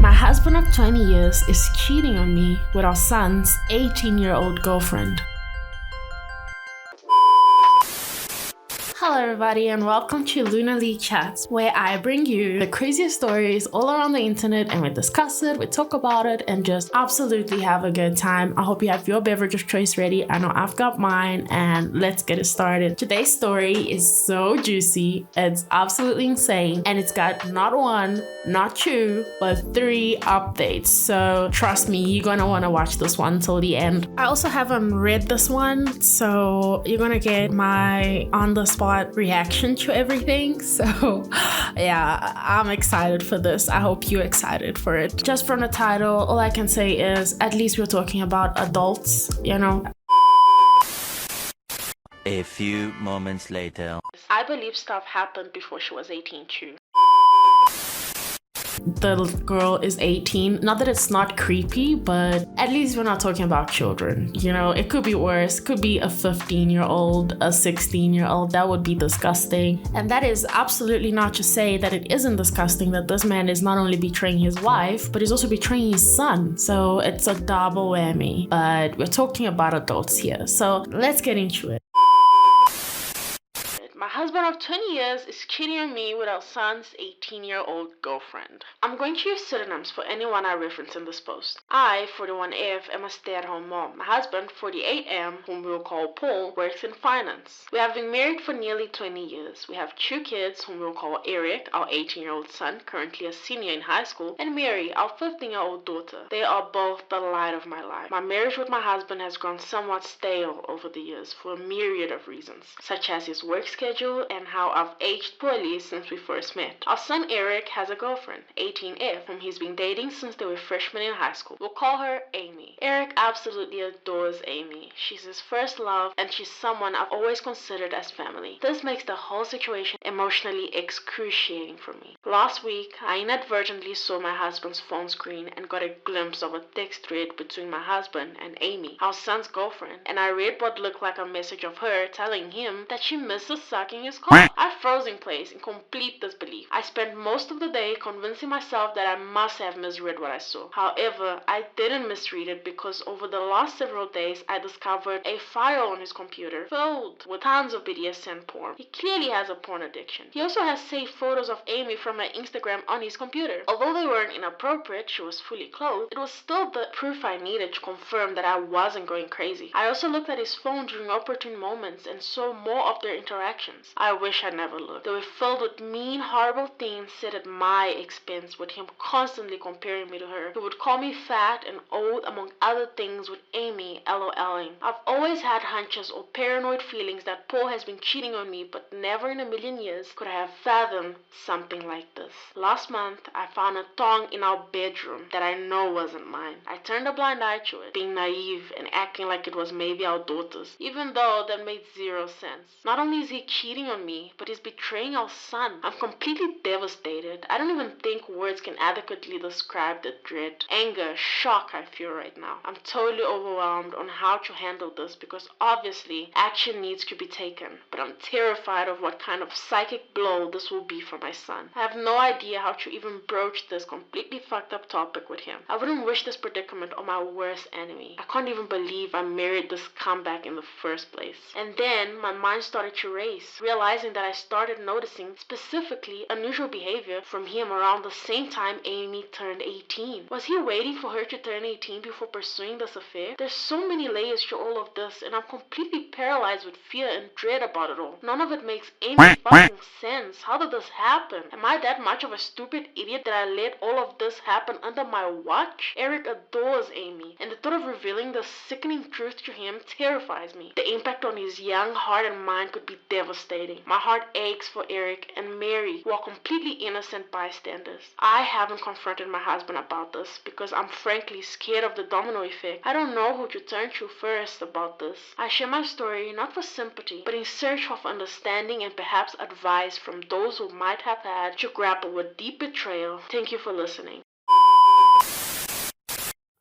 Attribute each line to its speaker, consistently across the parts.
Speaker 1: My husband of 20 years is cheating on me with our son's 18-year-old girlfriend. Hello everybody and welcome to Luna Lee Chats, where I bring you the craziest stories all around the internet and we discuss it, we talk about it, and just absolutely have a good time. I hope you have your beverage of choice ready. I know I've got mine, and let's get it started. Today's story is so juicy, it's absolutely insane, and it's got not one, not two, but 3 updates. So trust me, you're gonna wanna watch this one till the end. I also haven't read this one, so you're gonna get my on the spot reaction to everything. So yeah, I'm excited for this. I hope you're excited for it. Just from the title, all I can say is at least we're talking about adults, you know.
Speaker 2: A few moments later.
Speaker 1: I believe stuff happened before she was 18 too. The girl is 18. Not that it's not creepy, but at least we're not talking about children. You know, it could be worse. Could be a 15-year-old, a 16-year-old. That would be disgusting. And that is absolutely not to say that it isn't disgusting that this man is not only betraying his wife, but he's also betraying his son. So it's a double whammy. But we're talking about adults here. So let's get into it. My husband of 20 years is cheating on me with our son's 18-year-old girlfriend. I'm going to use pseudonyms for anyone I reference in this post. I, 41F, am a stay-at-home mom. My husband, 48M, whom we'll call Paul, works in finance. We have been married for nearly 20 years. We have 2 kids, whom we'll call Eric, our 18-year-old son, currently a senior in high school, and Mary, our 15-year-old daughter. They are both the light of my life. My marriage with my husband has grown somewhat stale over the years for a myriad of reasons, such as his work schedule and how I've aged poorly since we first met. Our son Eric has a girlfriend, 18F, whom he's been dating since they were freshmen in high school. We'll call her Amy. Eric absolutely adores Amy. She's his first love, and she's someone I've always considered as family. This makes the whole situation emotionally excruciating for me. Last week, I inadvertently saw my husband's phone screen and got a glimpse of a text thread between my husband and Amy, our son's girlfriend, and I read what looked like a message of her telling him that she misses sucking his cock. I froze in place in complete disbelief. I spent most of the day convincing myself that I must have misread what I saw. However, I didn't misread it because over the last several days I discovered a file on his computer filled with tons of BDSM porn. He clearly has a porn addiction. He also has saved photos of Amy from my Instagram on his computer. Although they weren't inappropriate, she was fully clothed, it was still the proof I needed to confirm that I wasn't going crazy. I also looked at his phone during opportune moments and saw more of their interactions. I wish I never looked. They were filled with mean, horrible things said at my expense, with him constantly comparing me to her. He would call me fat and old, among other things, with Amy LOLing. I've always had hunches or paranoid feelings that Paul has been cheating on me, but never in a million years could I have fathomed something like this. Last month, I found a thong in our bedroom that I know wasn't mine. I turned a blind eye to it, being naive and acting like it was maybe our daughter's, even though that made zero sense. Not only is he cheating on me, but he's betraying our son. I'm completely devastated. I don't even think words can adequately describe the dread, anger, shock I feel right now. I'm totally overwhelmed on how to handle this because obviously action needs to be taken, but I'm terrified of what kind of psychic blow this will be for my son. I have no idea how to even broach this completely fucked up topic with him. I wouldn't wish this predicament on my worst enemy. I can't even believe I married this comeback in the first place. And then my mind started to race, realizing that I started noticing specifically unusual behavior from him around the same time Amy turned 18. Was he waiting for her to turn 18 before pursuing this affair? There's so many layers to all of this, and I'm completely paralyzed with fear and dread about it all. None of it makes any fucking sense. How did this happen? Am I that much of a stupid idiot that I let all of this happen under my watch? Eric adores Amy, and the thought of revealing the sickening truth to him terrifies me. The impact on his young heart and mind could be devastating. My heart aches for Eric and Mary, who are completely innocent bystanders. I haven't confronted my husband about this because I'm frankly scared of the domino effect. I don't know who to turn to first about this. I share my story not for sympathy, but in search of understanding and perhaps advice from those who might have had to grapple with deep betrayal. Thank you for listening.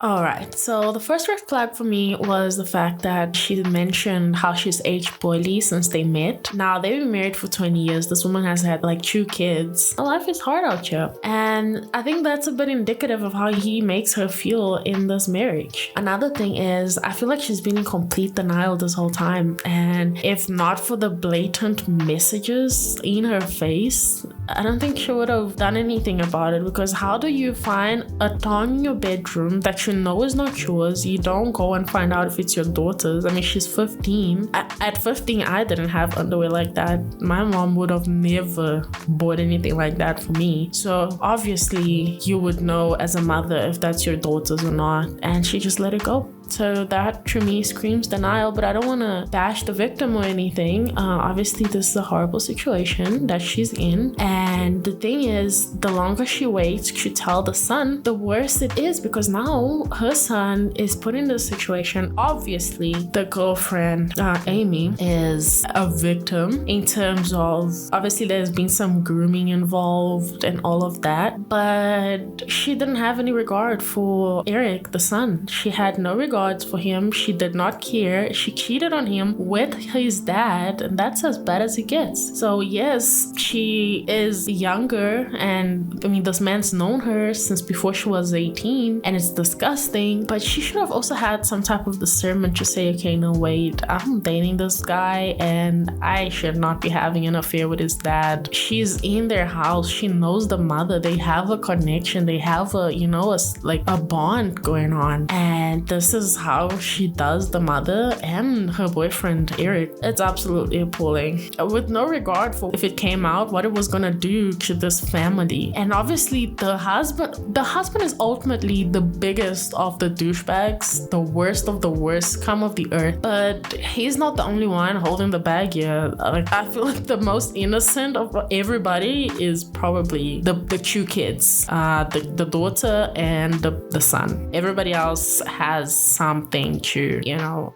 Speaker 3: All right. So the first red flag for me was the fact that she mentioned how she's aged poorly since they met. Now, they've been married for 20 years. This woman has had like 2 kids. Her life is hard out here. And I think that's a bit indicative of how he makes her feel in this marriage. Another thing is, I feel like she's been in complete denial this whole time. And if not for the blatant messages in her face, I don't think she would have done anything about it, because how do you find a tongue in your bedroom that you know is not yours? You don't go and find out if it's your daughter's. I mean, she's 15. At 15, I didn't have underwear like that. My mom would have never bought anything like that for me. So obviously you would know as a mother if that's your daughter's or not. And she just let it go. So that to me screams denial, but I don't want to bash the victim or anything. Obviously, this is a horrible situation that she's in. And the thing is, the longer she waits to tell the son, the worse it is, because now her son is put in this situation. Obviously, the girlfriend, Amy, is a victim in terms of, obviously, there's been some grooming involved and all of that. But she didn't have any regard for Eric, the son. She had no regard for him. She did not care. She cheated on him with his dad, and that's as bad as it gets. So yes, she is younger, and I mean, this man's known her since before she was 18, and it's disgusting, but she should have also had some type of discernment to say, okay, no, wait, I'm dating this guy and I should not be having an affair with his dad. She's in their house. She knows the mother. They have a connection. They have a bond going on, and this is how she does the mother and her boyfriend Eric. It's absolutely appalling, with no regard for if it came out what it was gonna do to this family. And obviously the husband is ultimately the biggest of the douchebags, the worst of the worst scum of the earth, but he's not the only one holding the bag here. Like, I feel like the most innocent of everybody is probably the 2 kids, the daughter and the son. Everybody else has something to,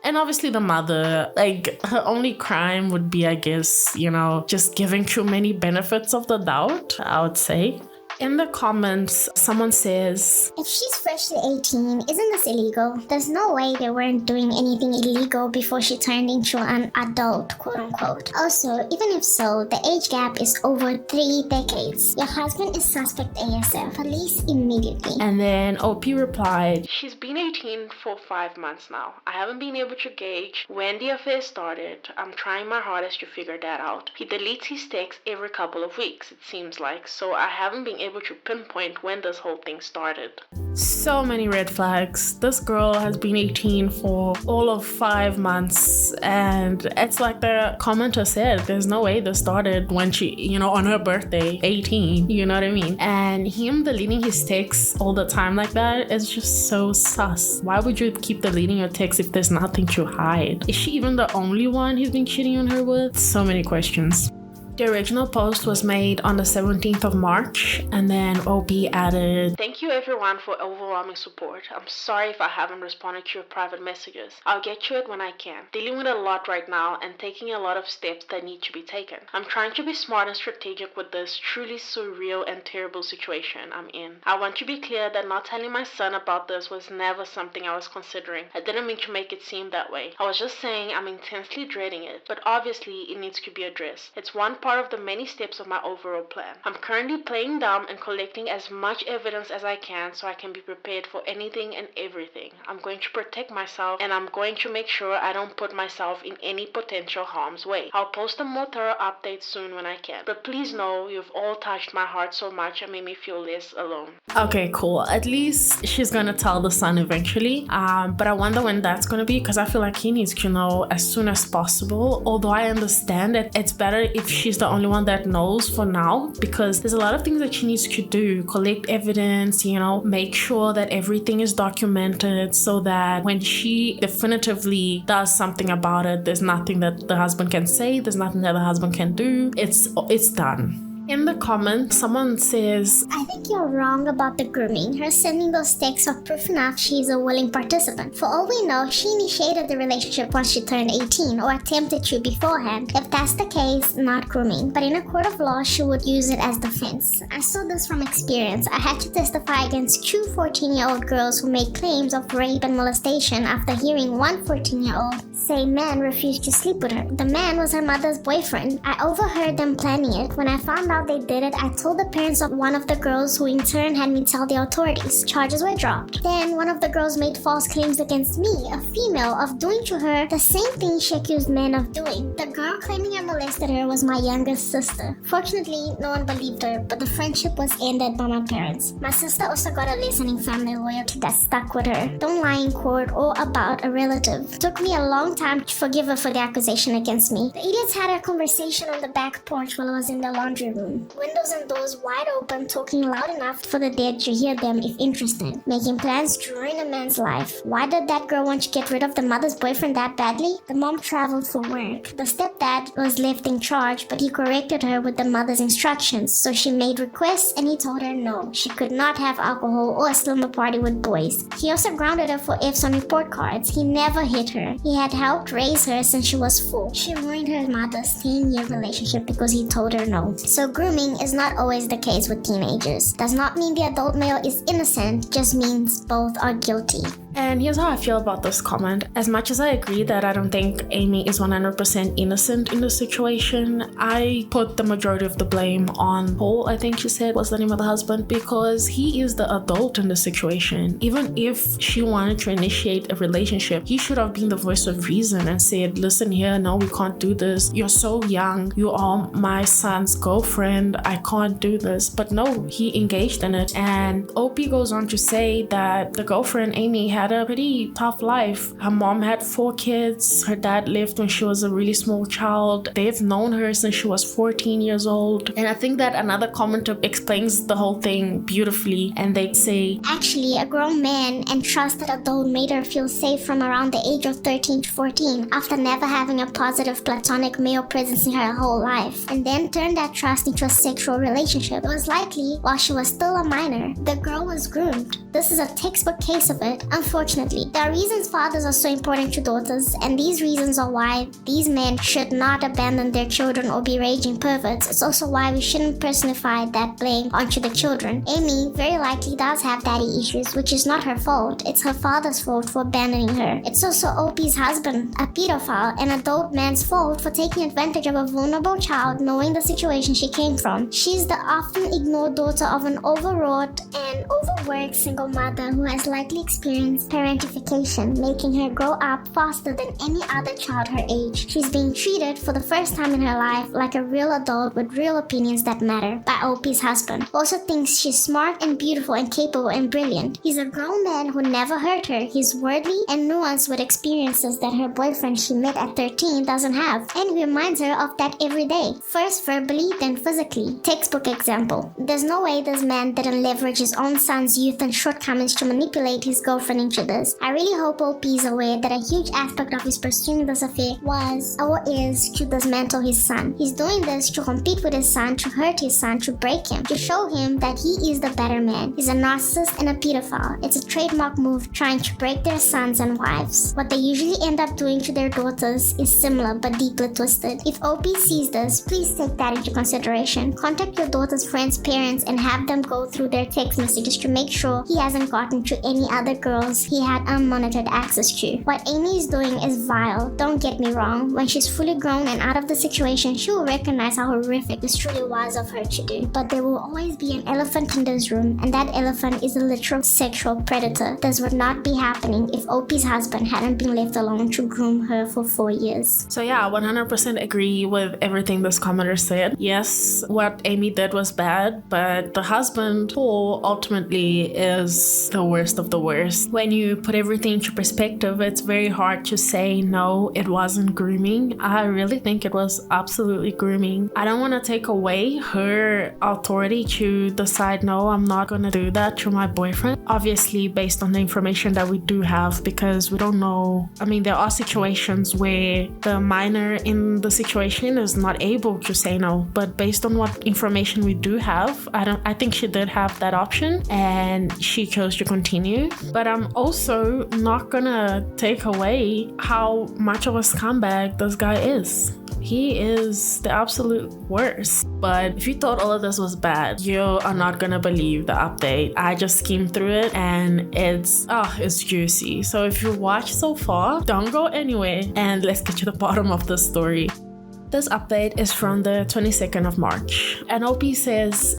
Speaker 3: and obviously the mother, like, her only crime would be, I guess, just giving too many benefits of the doubt, I would say. In the comments, someone says,
Speaker 4: if she's freshly 18, isn't this illegal? There's no way they weren't doing anything illegal before she turned into an adult, quote unquote. Also, even if so, the age gap is over 3 decades. Your husband is suspect ASF, police immediately.
Speaker 3: And then OP replied,
Speaker 1: she's been 18 for 5 months now. I haven't been able to gauge when the affair started. I'm trying my hardest to figure that out. He deletes his texts every couple of weeks, it seems like, so I haven't been able to pinpoint when this whole thing started.
Speaker 3: So many red flags. This girl has been 18 for all of 5 months, and it's like the commenter said, there's no way this started when she, on her birthday, 18, you know what I mean? And him deleting his texts all the time like that is just so sus. Why would you keep deleting your texts if there's nothing to hide? Is she even the only one he's been cheating on her with? So many questions. The original post was made on the 17th of March, and then OP added,
Speaker 1: thank you everyone for overwhelming support. I'm sorry if I haven't responded to your private messages. I'll get to it when I can. Dealing with a lot right now and taking a lot of steps that need to be taken. I'm trying to be smart and strategic with this truly surreal and terrible situation I'm in. I want to be clear that not telling my son about this was never something I was considering. I didn't mean to make it seem that way. I was just saying I'm intensely dreading it, but obviously it needs to be addressed. It's one part of the many steps of my overall plan. I'm currently playing dumb and collecting as much evidence as I can so I can be prepared for anything and everything. I'm going to protect myself, and I'm going to make sure I don't put myself in any potential harm's way. I'll post a more thorough update soon when I can. But please know you've all touched my heart so much and made me feel less alone.
Speaker 3: Okay, cool. At least she's gonna tell the son eventually. But I wonder when that's gonna be, because I feel like he needs to know as soon as possible. Although I understand that it's better if she's the only one that knows for now, because there's a lot of things that she needs to do. Collect evidence, make sure that everything is documented so that when she definitively does something about it, there's nothing that the husband can say, there's nothing that the husband can do. It's done. In the comments, someone says,
Speaker 4: I think you're wrong about the grooming. Her sending those texts are proof enough she's a willing participant. For all we know, she initiated the relationship once she turned 18 or attempted to beforehand. If that's the case, not grooming. But in a court of law, she would use it as defense. I saw this from experience. I had to testify against two 14-year-old girls who made claims of rape and molestation after hearing one 14-year-old say man refused to sleep with her. The man was her mother's boyfriend. I overheard them planning it. When I found out they did it, I told the parents of one of the girls, who in turn had me tell the authorities. Charges were dropped. Then one of the girls made false claims against me, a female, of doing to her the same thing she accused men of doing. The girl claiming I molested her was my youngest sister. Fortunately, no one believed her, but the friendship was ended by my parents. My sister also got a listening family loyalty that stuck with her. Don't lie in court or about a relative. Took me a long time to forgive her for the accusation against me. The idiots had a conversation on the back porch while I was in the laundry room. Windows and doors wide open, talking loud enough for the dead to hear them if interested. Making plans to ruin a man's life. Why did that girl want to get rid of the mother's boyfriend that badly? The mom traveled for work. The stepdad was left in charge, but he corrected her with the mother's instructions, so she made requests and he told her no. She could not have alcohol or a slumber party with boys. He also grounded her for F's on report cards. He never hit her. He had helped raise her since she was 4. She ruined her mother's 10-year relationship because he told her no. So grooming is not always the case with teenagers. Does not mean the adult male is innocent, just means both are guilty.
Speaker 3: and here's how I feel about this comment. As much as I agree that I don't think Amy is 100% innocent in the situation, I put the majority of the blame on Paul, I think she said was the name of the husband, because he is the adult in the situation. Even if she wanted to initiate a relationship, he should have been the voice of reason and said, listen here, no, we can't do this. You're so young. You are my son's girlfriend. I can't do this. But no, he engaged in it. And OP goes on to say that the girlfriend, Amy, had a pretty tough life. Her mom had 4 kids. Her dad left when she was a really small child. They've known her since she was 14 years old. And I think that another commenter explains the whole thing beautifully. And they say,
Speaker 4: actually, a grown man and trusted adult made her feel safe from around the age of 13 to 14 after never having a positive platonic male presence in her whole life, and then turned that trust into a sexual relationship. It was likely while she was still a minor. The girl was groomed. This is a textbook case of it. Unfortunately, there are reasons fathers are so important to daughters, and these reasons are why these men should not abandon their children or be raging perverts. It's also why we shouldn't personify that blame onto the children. Amy very likely does have daddy issues, which is not her fault. It's her father's fault for abandoning her. It's also OP's husband, a pedophile, an adult man's fault for taking advantage of a vulnerable child knowing the situation she came from. She's the often ignored daughter of an overwrought and overworked single mother who has likely experienced parentification, making her grow up faster than any other child her age. She's being treated for the first time in her life like a real adult with real opinions that matter by OP's husband. Also thinks she's smart and beautiful and capable and brilliant. He's a grown man who never hurt her. He's worldly and nuanced with experiences that her boyfriend she met at 13 doesn't have, and he reminds her of that every day. First verbally, then physically. Textbook example. There's no way this man didn't leverage his own son's youth and shortcomings to manipulate his girlfriend into this. I really hope OP is aware that a huge aspect of his pursuing this affair was or is to dismantle his son. He's doing this to compete with his son, to hurt his son, to break him, to show him that he is the better man. He's a narcissist and a pedophile. It's a trademark move trying to break their sons and wives. What they usually end up doing to their daughters is similar but deeply twisted. If OP sees this, please take that into consideration. Contact your daughter's friends' parents and have them go through their text messages to make sure he hasn't gotten to any other girls he had unmonitored access to. What Amy is doing is vile, don't get me wrong. When she's fully grown and out of the situation, she will recognize how horrific this truly was of her to do. But there will always be an elephant in this room, and that elephant is a literal sexual predator. This would not be happening if OP's husband hadn't been left alone to groom her for 4 years.
Speaker 3: so yeah, 100% agree with everything this commenter said. Yes, what Amy did was bad, but the husband, Paul, ultimately is the worst of the worst. Where when you put everything into perspective, it's very hard to say, no, it wasn't grooming. I really think it was absolutely grooming. I don't want to take away her authority to decide, no, I'm not going to do that to my boyfriend. Obviously, based on the information that we do have, because we don't know. I mean, there are situations where the minor in the situation is not able to say no, but based on what information we do have, I think she did have that option and she chose to continue. But I'm also not gonna take away how much of a scumbag this guy is. He is the absolute worst. But if you thought all of this was bad, you are not gonna believe the update. I just skimmed through it and it's juicy. So if you watch so far, don't go anywhere and let's get to the bottom of the story. This update is from the 22nd of March. And OP says,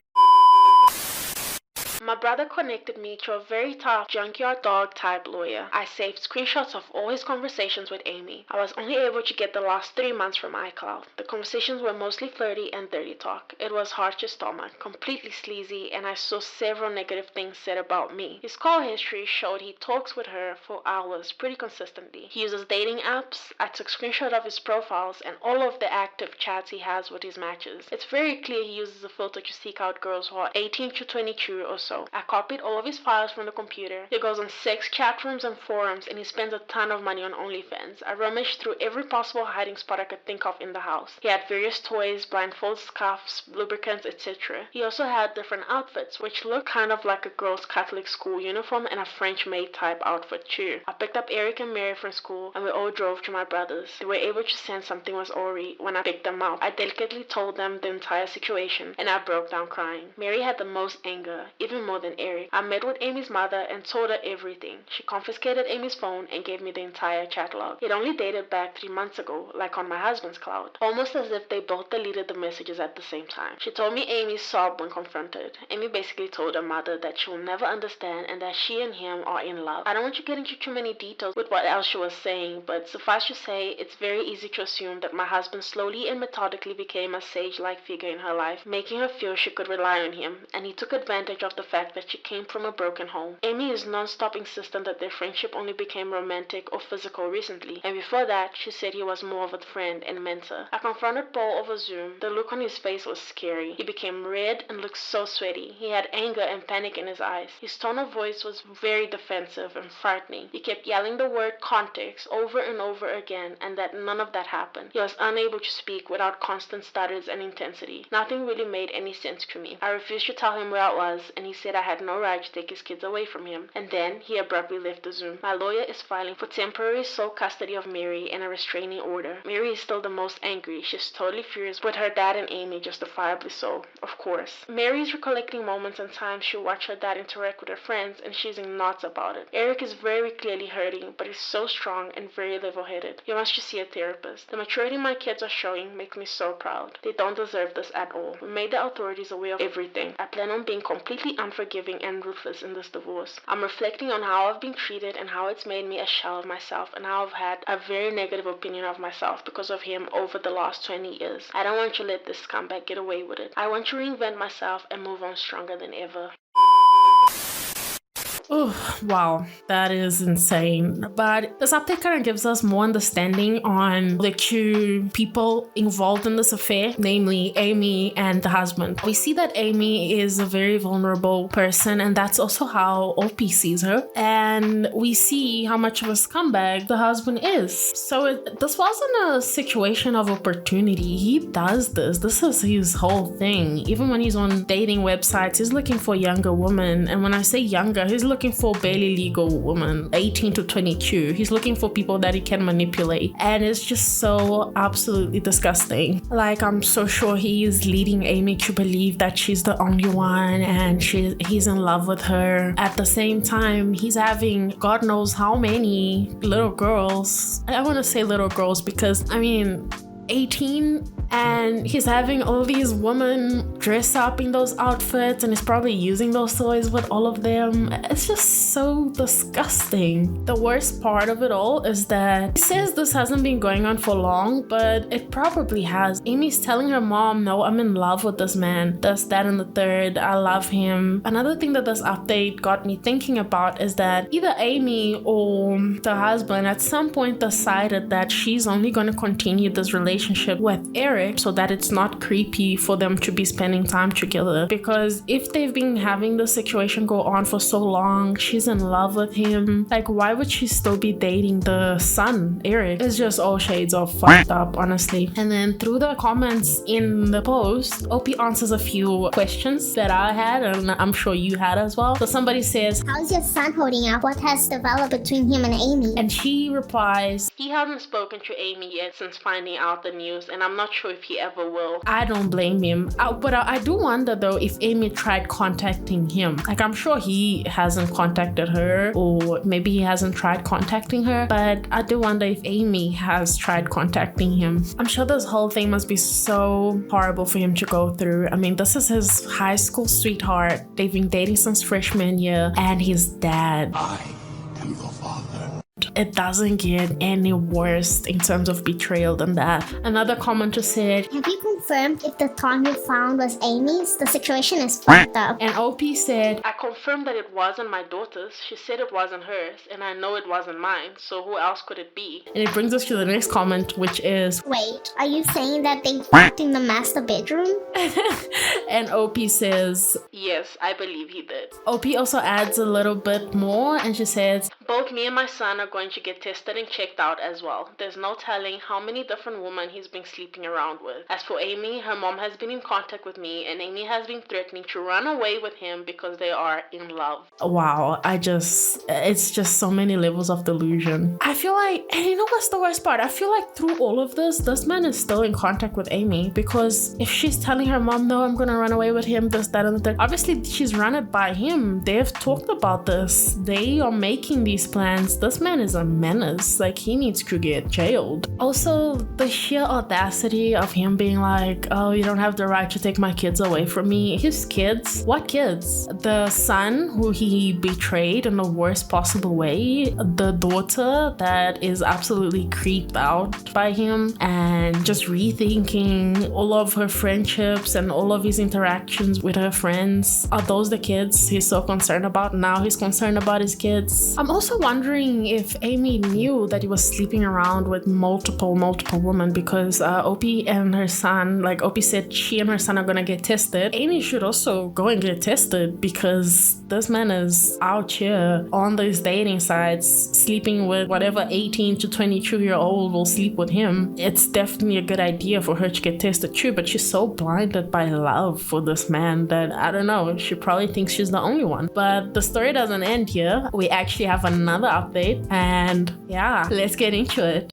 Speaker 1: my brother connected me to a very tough junkyard dog type lawyer. I saved screenshots of all his conversations with Amy. I was only able to get the last 3 months from iCloud. The conversations were mostly flirty and dirty talk. It was hard to stomach, completely sleazy, and I saw several negative things said about me. His call history showed he talks with her for hours pretty consistently. He uses dating apps. I took screenshots of his profiles and all of the active chats he has with his matches. It's very clear he uses a filter to seek out girls who are 18 to 22 or so. I copied all of his files from the computer. He goes on sex chat rooms and forums, and he spends a ton of money on OnlyFans. I rummaged through every possible hiding spot I could think of in the house. He had various toys, blindfolds, scarves, lubricants, etc. He also had different outfits, which looked kind of like a girl's Catholic school uniform and a French maid type outfit too. I picked up Eric and Mary from school, and we all drove to my brother's. They were able to sense something was awry when I picked them up. I delicately told them the entire situation, and I broke down crying. Mary had the most anger, even more than Eric. I met with Amy's mother and told her everything. She confiscated Amy's phone and gave me the entire chat log. It only dated back 3 months ago, like on my husband's cloud. Almost as if they both deleted the messages at the same time. She told me Amy sobbed when confronted. Amy basically told her mother that she will never understand and that she and him are in love. I don't want to get into too many details with what else she was saying, but suffice to say, it's very easy to assume that my husband slowly and methodically became a sage-like figure in her life, making her feel she could rely on him, and he took advantage of the fact that she came from a broken home. Amy is non-stop insistent that their friendship only became romantic or physical recently, and before that, she said he was more of a friend and mentor. I confronted Paul over Zoom. The look on his face was scary. He became red and looked so sweaty. He had anger and panic in his eyes. His tone of voice was very defensive and frightening. He kept yelling the word context over and over again, and that none of that happened. He was unable to speak without constant stutters and intensity. Nothing really made any sense to me. I refused to tell him where I was, and he said I had no right to take his kids away from him, and then he abruptly left the Zoom. My lawyer is filing for temporary sole custody of Mary and a restraining order. Mary is still the most angry. She's totally furious with her dad and Amy, justifiably so, of course. Mary is recollecting moments and times she watched her dad interact with her friends, and she's in knots about it. Eric is very clearly hurting, but he's so strong and very level-headed. He wants to see a therapist. The maturity my kids are showing makes me so proud. They don't deserve this at all. We made the authorities aware of everything. I plan on being completely unforgiving and ruthless in this divorce. I'm reflecting on how I've been treated and how it's made me a shell of myself, and how I've had a very negative opinion of myself because of him over the last 20 years. I don't want to let this scumbag get away with it. I want to reinvent myself and move on stronger than ever.
Speaker 3: Oh, wow, that is insane. But this update kind of gives us more understanding on the two people involved in this affair, namely Amy and the husband. We see that Amy is a very vulnerable person, and that's also how OP sees her. And we see how much of a scumbag the husband is. So this wasn't a situation of opportunity. He does this. This is his whole thing. Even when he's on dating websites, he's looking for younger women. And when I say younger, he's looking for barely legal women, 18 to 22. He's looking for people that he can manipulate. And it's just so absolutely disgusting. Like, I'm so sure he is leading Amy to believe that she's the only one and he's in love with her. At the same time, he's having God knows how many little girls. I want to say little girls because, I mean, 18 and he's having all these women dress up in those outfits, and he's probably using those toys with all of them. It's just so disgusting. The worst part of it all is that he says this hasn't been going on for long, but it probably has. Amy's telling her mom, no, I'm in love with this man, this, that, and the third, I love him. Another thing that this update got me thinking about is that either Amy or the husband at some point decided that she's only going to continue this relationship with Eric so that it's not creepy for them to be spending time together. Because if they've been having this situation go on for so long, she's in love with him, like why would she still be dating the son, Eric? It's just all shades of fucked up, honestly. And then through the comments in the post, OP answers a few questions that I had, and I'm sure you had as well. So somebody says,
Speaker 4: how's your son holding up? What has developed between him and Amy?
Speaker 3: And she replies,
Speaker 1: he hasn't spoken to Amy yet since finding out the news, and I'm not sure if he ever will.
Speaker 3: I don't blame him. But I do wonder though if Amy tried contacting him. Like I'm sure he hasn't contacted her, or maybe he hasn't tried contacting her, but I do wonder if Amy has tried contacting him. I'm sure this whole thing must be so horrible for him to go through. I mean, this is his high school sweetheart. They've been dating since freshman year, and his dad.
Speaker 5: I am your father.
Speaker 3: It doesn't get any worse in terms of betrayal than that. Another commenter said,
Speaker 4: have you confirmed if the thorn you found was Amy's? The situation is fucked up.
Speaker 3: And OP said,
Speaker 1: I confirmed that it wasn't my daughter's. She said it wasn't hers, and I know it wasn't mine, so who else could it be?
Speaker 3: And it brings us to the next comment, which is,
Speaker 4: wait, are you saying that they fucked in the master bedroom?
Speaker 3: and OP says,
Speaker 1: yes, I believe he did.
Speaker 3: OP also adds a little bit more, and she says,
Speaker 1: both me and my son are going to get tested and checked out as well. There's no telling how many different women he's been sleeping around with. As for Amy, her mom has been in contact with me, and Amy has been threatening to run away with him because they are in love.
Speaker 3: Wow, it's just so many levels of delusion. I feel like, and you know what's the worst part? I feel like through all of this man is still in contact with Amy, because if she's telling her mom, no, I'm gonna run away with him, this, that, and the third, obviously she's run it by him. They've talked about this. They are making these plans. This man is a menace. Like, he needs to get jailed. Also, the sheer audacity of him being like, oh, you don't have the right to take my kids away from me. His kids? What kids? The son who he betrayed in the worst possible way, the daughter that is absolutely creeped out by him, and just rethinking all of her friendships and all of his interactions with her friends. Are those the kids he's so concerned about? Now he's concerned about his kids. I'm also wondering if Amy knew that he was sleeping around with multiple women, because OP and her son, like OP said, she and her son are gonna get tested. Amy should also go and get tested, because this man is out here on these dating sites sleeping with whatever 18 to 22-year-old will sleep with him. It's definitely a good idea for her to get tested too, but she's so blinded by love for this man that I don't know, she probably thinks she's the only one. But the story doesn't end here. We actually have another update, and yeah, let's get into it.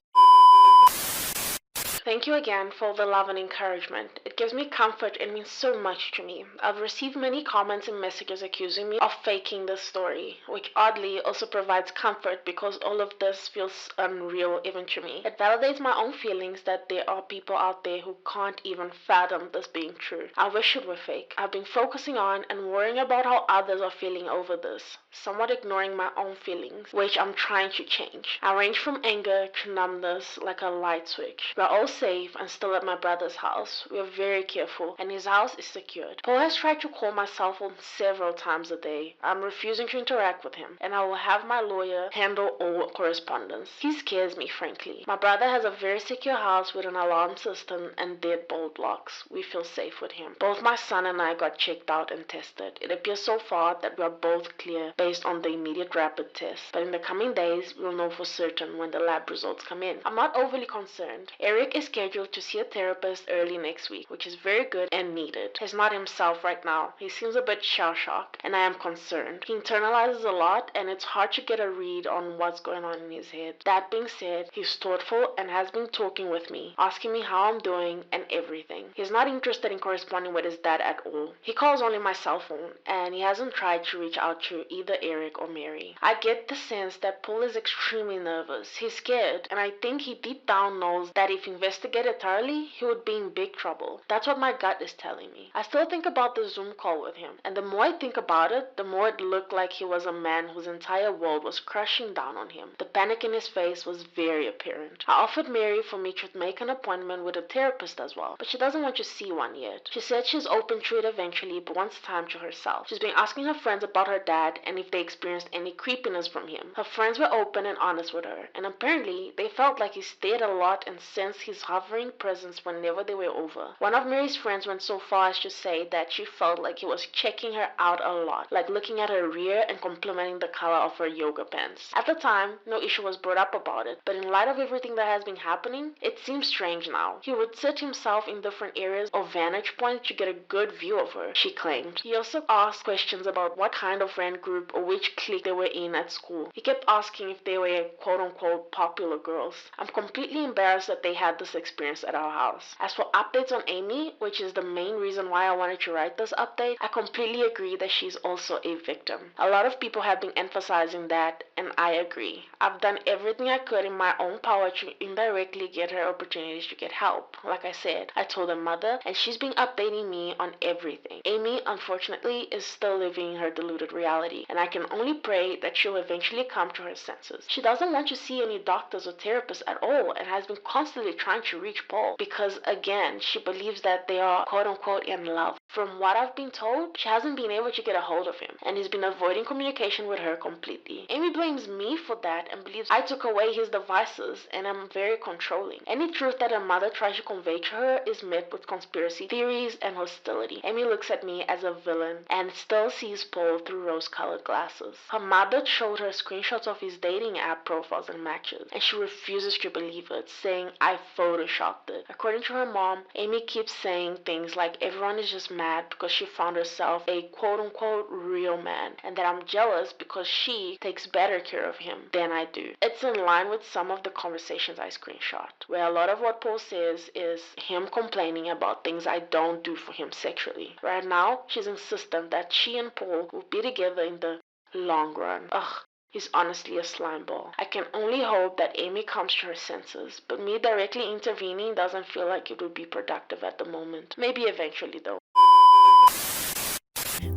Speaker 1: Thank you again for all the love and encouragement. It gives me comfort and means so much to me. I've received many comments and messages accusing me of faking this story, which oddly also provides comfort because all of this feels unreal even to me. It validates my own feelings that there are people out there who can't even fathom this being true. I wish it were fake. I've been focusing on and worrying about how others are feeling over this, somewhat ignoring my own feelings, which I'm trying to change. I range from anger to numbness like a light switch. We're all safe and still at my brother's house. We are very careful, and his house is secured. Paul has tried to call my cell phone several times a day. I'm refusing to interact with him, and I will have my lawyer handle all correspondence. He scares me, frankly. My brother has a very secure house with an alarm system and deadbolt locks. We feel safe with him. Both my son and I got checked out and tested. It appears so far that we are both clear based on the immediate rapid test, but in the coming days we'll know for certain when the lab results come in. I'm not overly concerned. Eric is scheduled to see a therapist early next week, which is very good and needed. He's not himself right now. He seems a bit shell-shocked, and I am concerned. He internalizes a lot, and it's hard to get a read on what's going on in his head. That being said, he's thoughtful and has been talking with me, asking me how I'm doing and everything. He's not interested in corresponding with his dad at all. He calls only my cell phone, and he hasn't tried to reach out to either Eric or Mary. I get the sense that Paul is extremely nervous. He's scared, and I think he deep down knows that if investigating investigate it thoroughly, he would be in big trouble. That's what my gut is telling me. I still think about the Zoom call with him, and the more I think about it, the more it looked like he was a man whose entire world was crushing down on him. The panic in his face was very apparent. I offered Mary for me to make an appointment with a therapist as well, but she doesn't want to see one yet. She said she's open to it eventually, but wants time to herself. She's been asking her friends about her dad and if they experienced any creepiness from him. Her friends were open and honest with her, and apparently they felt like he stayed a lot and sensed his hovering presence whenever they were over. One of Mary's friends went so far as to say that she felt like he was checking her out a lot, like looking at her rear and complimenting the color of her yoga pants. At the time, no issue was brought up about it, but in light of everything that has been happening, it seems strange now. He would sit himself in different areas or vantage points to get a good view of her, she claimed. He also asked questions about what kind of friend group or which clique they were in at school. He kept asking if they were quote-unquote popular girls. I'm completely embarrassed that they had this experience at our house. As for updates on Amy, which is the main reason why I wanted to write this update, I completely agree that she's also a victim. A lot of people have been emphasizing that, and I agree. I've done everything I could in my own power to indirectly get her opportunities to get help. Like I said, I told her mother, and she's been updating me on everything. Amy, unfortunately, is still living her deluded reality, and I can only pray that she'll eventually come to her senses. She doesn't want to see any doctors or therapists at all, and has been constantly trying to reach Paul because, again, she believes that they are quote-unquote in love. From what I've been told, she hasn't been able to get a hold of him, and he's been avoiding communication with her completely. Amy blames me for that and believes I took away his devices and am very controlling. Any truth that her mother tries to convey to her is met with conspiracy theories and hostility. Amy looks at me as a villain and still sees Paul through rose-colored glasses. Her mother showed her screenshots of his dating app profiles and matches, and she refuses to believe it, saying I photoshopped it. According to her mom, Amy keeps saying things like everyone is just mad because she found herself a quote-unquote real man, and that I'm jealous because she takes better care of him than I do. It's in line with some of the conversations I screenshot, where a lot of what Paul says is him complaining about things I don't do for him sexually. Right now, she's insistent that she and Paul will be together in the long run. Ugh. He's honestly a slime ball. I can only hope that Amy comes to her senses, but me directly intervening doesn't feel like it would be productive at the moment. Maybe eventually though.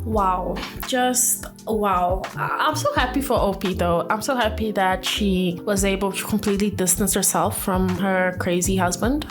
Speaker 3: Wow, just wow. I'm so happy for OP though. I'm so happy that she was able to completely distance herself from her crazy husband.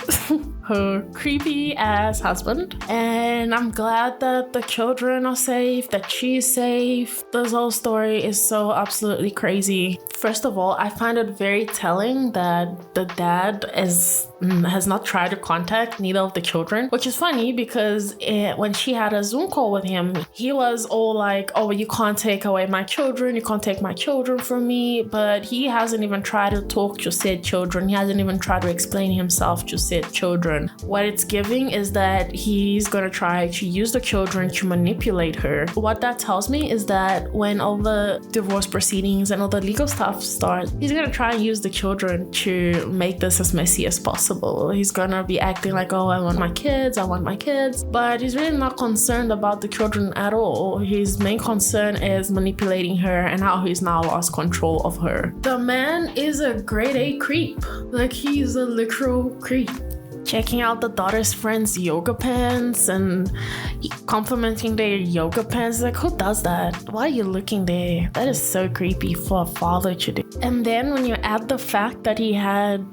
Speaker 3: Her creepy ass husband. And I'm glad that the children are safe, that she's safe. This whole story is so absolutely crazy. First of all, I find it very telling that the dad has not tried to contact neither of the children, which is funny because when she had a Zoom call with him, he was all like, oh, you can't take away my children, you can't take my children from me, but he hasn't even tried to talk to said children. He hasn't even tried to explain himself to said children. What it's giving is that he's gonna try to use the children to manipulate her. What that tells me is that when all the divorce proceedings and all the legal stuff starts, he's gonna try and use the children to make this as messy as possible. He's gonna be acting like, oh, I want my kids, but he's really not concerned about the children at all. His main concern is manipulating her and how he's now lost control of her. The man is a grade A creep. Like, he's a literal creep. Checking out the daughter's friends' yoga pants and complimenting their yoga pants. Like, who does that? Why are you looking there? That is so creepy for a father to do. And then when you add the fact that he had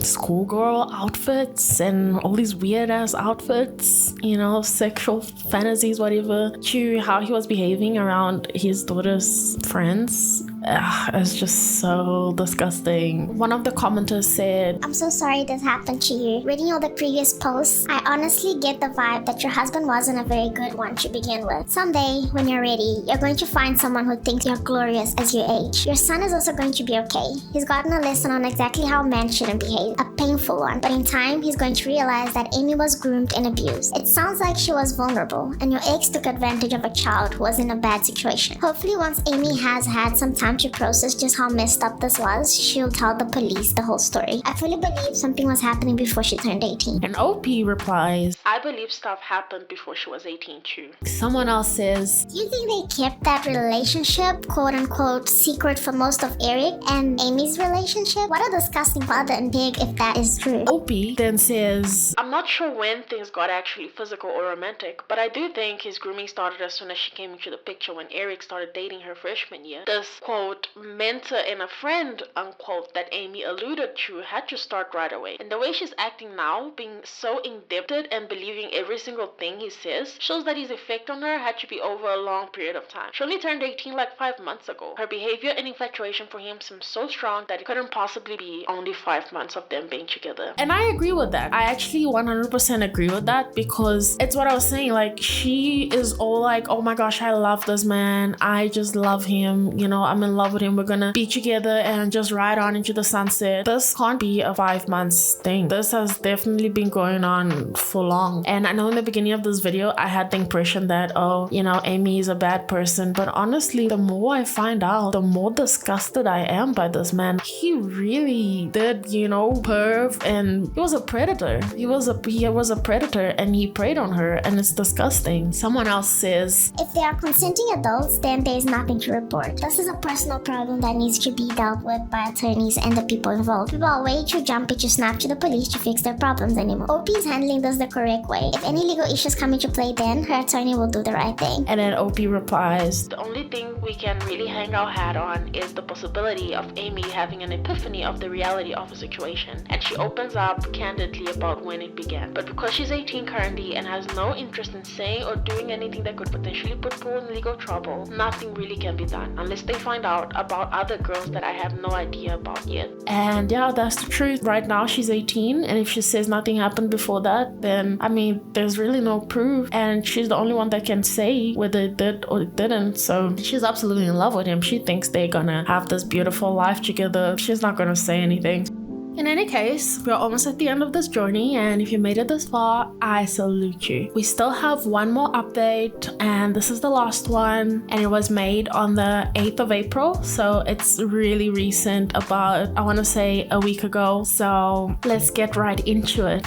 Speaker 3: schoolgirl outfits and all these weird ass outfits, you know, sexual fantasies, whatever, to how he was behaving around his daughter's friends. It's just so disgusting. One of the commenters said,
Speaker 4: I'm so sorry this happened to you. Reading all the previous posts, I honestly get the vibe that your husband wasn't a very good one to begin with. Someday, when you're ready, you're going to find someone who thinks you're glorious as you age. Your son is also going to be okay. He's gotten a lesson on exactly how men shouldn't behave, a painful one, but in time, he's going to realize that Amy was groomed and abused. It sounds like she was vulnerable, and your ex took advantage of a child who was in a bad situation. Hopefully, once Amy has had some time time to process just how messed up this was, she'll tell the police the whole story. I fully believe something was happening before she turned 18.
Speaker 3: And OP replies,
Speaker 1: I believe stuff happened before she was 18 too.
Speaker 3: someone else says,
Speaker 4: Do you think they kept that relationship, quote unquote, secret for most of Eric and Amy's relationship? What a disgusting father and pig if that is true.
Speaker 3: OP then says,
Speaker 1: I'm not sure when things got actually physical or romantic, but I do think his grooming started as soon as she came into the picture when Eric started dating her freshman year. This, quote, mentor and a friend, unquote, that Amy alluded to had to start right away. And the way she's acting now, being so indebted and believing every single thing he says, shows that his effect on her had to be over a long period of time. She only turned 18 like 5 months ago. Her behavior and infatuation for him seems so strong that it couldn't possibly be only 5 months of them being together.
Speaker 3: and I agree with that. I actually 100% agree with that, because it's what I was saying. Like, she is all like, oh my gosh, I love this man. I just love him. You know, I'm in love with him. We're gonna be together and just ride on into the sunset. This can't be a 5 months thing. This has definitely been going on for long. And I know in the beginning of this video, I had the impression that, oh, you know, Amy is a bad person. But honestly, the more I find out, the more disgusted I am by this man. He really did, you know, perv, and he was a predator. He was a predator, and he preyed on her, and it's disgusting. Someone else says,
Speaker 4: If they are consenting adults, then there is nothing to report. This is a personal problem that needs to be dealt with by attorneys and the people involved. People are way too jumpy to snap to the police to fix their problems anymore. OP is handling this the correct way. If any legal issues come into play, then her attorney will do the right thing.
Speaker 3: and then OP replies,
Speaker 1: The only thing we can really hang our hat on is the possibility of Amy having an epiphany of the reality of the situation, and she opens up candidly about when it began. But because she's 18 currently and has no interest in saying or doing anything that could potentially put Paul in legal trouble, nothing really can be done unless they find out about other girls that I have no idea about yet.
Speaker 3: and yeah, that's the truth. Right now, she's 18, and if she says nothing happened before that, then I mean, there's really no proof, and she's the only one that can say whether it did or it didn't. So she's absolutely in love with him. She thinks they're gonna have this beautiful life together. She's not gonna say anything. In any case, we're almost at the end of this journey, and if you made it this far, I salute you. We still have one more update, and this is the last one, and it was made on the 8th of April, so it's really recent, about, I want to say, a week ago. So let's get right into it.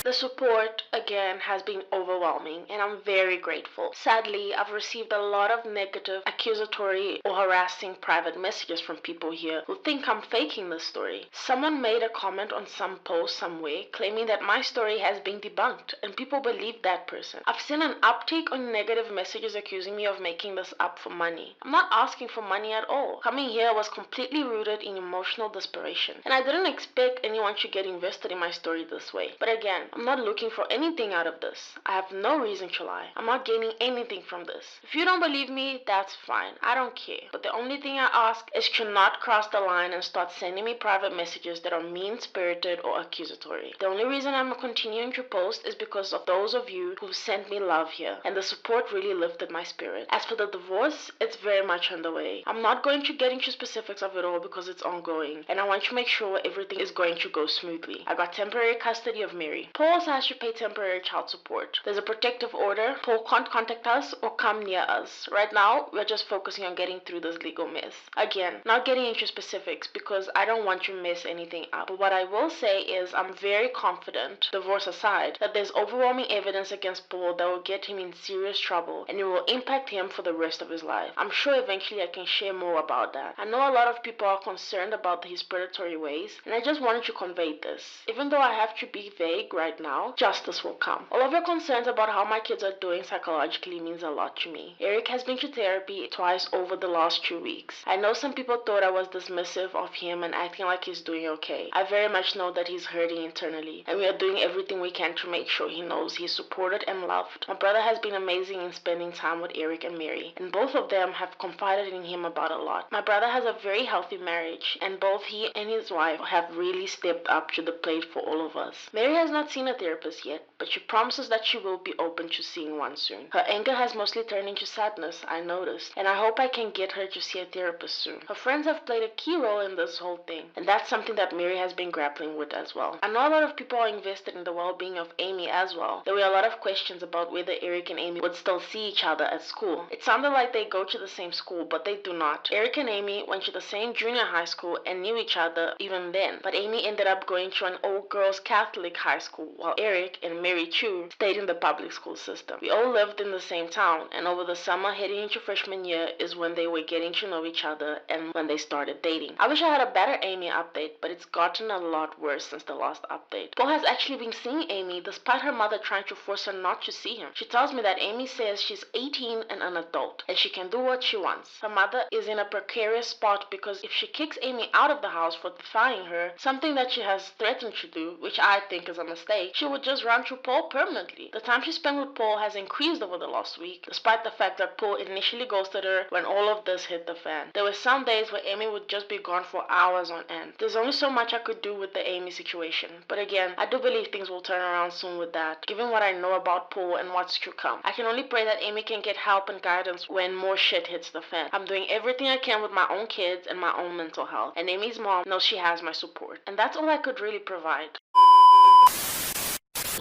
Speaker 1: The support, again, has been overwhelming, and I'm very grateful. Sadly, I've received a lot of negative, accusatory, or harassing private messages from people here who think I'm faking this story. Someone made a comment on some post somewhere claiming that my story has been debunked, and people believe that person. I've seen an uptick on negative messages accusing me of making this up for money. I'm not asking for money at all. Coming here was completely rooted in emotional desperation, and I didn't expect anyone to get invested in my story this way. But again, I'm not looking for anything out of this. I have no reason to lie. I'm not gaining anything from this. If you don't believe me, that's fine. I don't care. But the only thing I ask is to not cross the line and start sending me private messages that are mean-spirited or accusatory. The only reason I'm continuing to post is because of those of you who sent me love here, and the support really lifted my spirit. As for the divorce, it's very much underway. I'm not going to get into specifics of it all because it's ongoing, and I want to make sure everything is going to go smoothly. I got temporary custody of Mary. Paul also has to pay temporary child support. There's a protective order. Paul can't contact us or come near us. Right now, we're just focusing on getting through this legal mess. Again, not getting into specifics because I don't want to mess anything up. But what I will say is I'm very confident, divorce aside, that there's overwhelming evidence against Paul that will get him in serious trouble and it will impact him for the rest of his life. I'm sure eventually I can share more about that. I know a lot of people are concerned about his predatory ways, and I just wanted to convey this. Even though I have to be vague right now, justice will come. All of your concerns about how my kids are doing psychologically means a lot to me. Eric has been to therapy twice over the last 2 weeks. I know some people thought I was dismissive of him and acting like he's doing okay. I very much know that he's hurting internally, and we are doing everything we can to make sure he knows he's supported and loved. My brother has been amazing in spending time with Eric and Mary, and both of them have confided in him about a lot. My brother has a very healthy marriage, and both he and his wife have really stepped up to the plate for all of us. Mary has not seen a therapist yet, but she promises that she will be open to seeing one soon. Her anger has mostly turned into sadness, I noticed, and I hope I can get her to see a therapist soon. Her friends have played a key role in this whole thing, and that's something that Mary has been grappling with as well. I know a lot of people are invested in the well-being of Amy as well. There were a lot of questions about whether Eric and Amy would still see each other at school. It sounded like they go to the same school, but they do not. Eric and Amy went to the same junior high school and knew each other even then, but Amy ended up going to an all-girls Catholic high school, while Eric and Mary Chu stayed in the public school system. We all lived in the same town, and over the summer heading into freshman year is when they were getting to know each other and when they started dating. I wish I had a better Amy update, but it's gotten a lot worse since the last update. Paul has actually been seeing Amy despite her mother trying to force her not to see him. She tells me that Amy says she's 18 and an adult, and she can do what she wants. Her mother is in a precarious spot because if she kicks Amy out of the house for defying her, something that she has threatened to do, which I think is a mistake, she would just run to Paul permanently. The time she spent with Paul has increased over the last week, despite the fact that Paul initially ghosted her when all of this hit the fan. There were some days where Amy would just be gone for hours on end. There's only so much I could do with the Amy situation, but again, I do believe things will turn around soon with that, given what I know about Paul and what's to come. I can only pray that Amy can get help and guidance when more shit hits the fan. I'm doing everything I can with my own kids and my own mental health, and Amy's mom knows she has my support, and that's all I could really provide.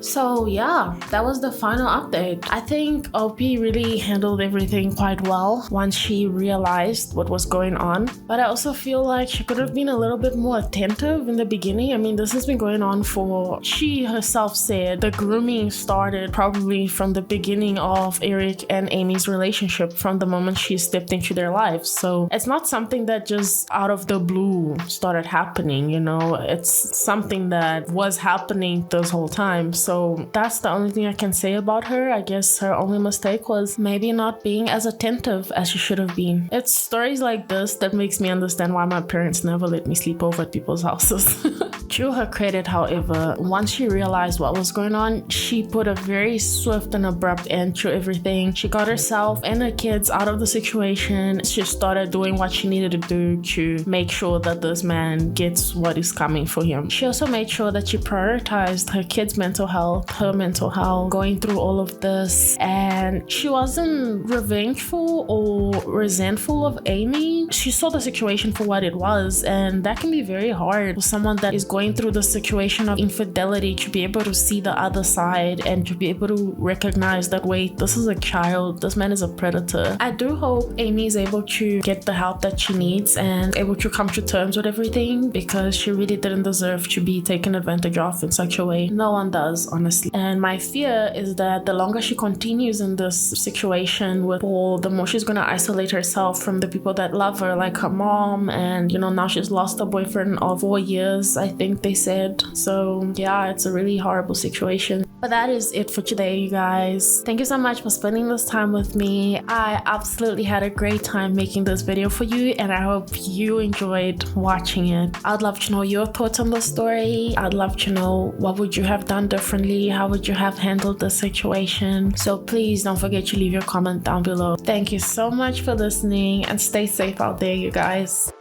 Speaker 3: So yeah, that was the final update. I think Opie really handled everything quite well once she realized what was going on. But I also feel like she could have been a little bit more attentive in the beginning. I mean, this has been going on for, she herself said, the grooming started probably from the beginning of Eric and Amy's relationship, from the moment she stepped into their lives. So it's not something that just out of the blue started happening, you know, it's something that was happening this whole time. So that's the only thing I can say about her. I guess her only mistake was maybe not being as attentive as she should have been. It's stories like this that makes me understand why my parents never let me sleep over at people's houses. To her credit, however, once she realized what was going on, she put a very swift and abrupt end to everything. She got herself and her kids out of the situation. She started doing what she needed to do to make sure that this man gets what is coming for him. She also made sure that she prioritized her kids' mental health, her mental health, going through all of this, and she wasn't revengeful or resentful of Amy. She saw the situation for what it was, and that can be very hard for someone that is going through the situation of infidelity to be able to see the other side and to be able to recognize that, wait, this is a child, this man is a predator. I do hope Amy is able to get the help that she needs and able to come to terms with everything, because she really didn't deserve to be taken advantage of in such a way. No one does, honestly. And my fear is that the longer she continues in this situation with Paul, the more she's going to isolate herself from the people that love her, like her mom, and you know, now she's lost a boyfriend of 4 years, I think they said. So yeah, it's a really horrible situation. But that is it for today, you guys. Thank you so much for spending this time with me. I absolutely had a great time making this video for you, and I hope you enjoyed watching it. I'd love to know your thoughts on the story. I'd love to know, what would you have done differently? How would you have handled the situation? So please don't forget to leave your comment down below. Thank you so much for listening, and stay safe out there, you guys.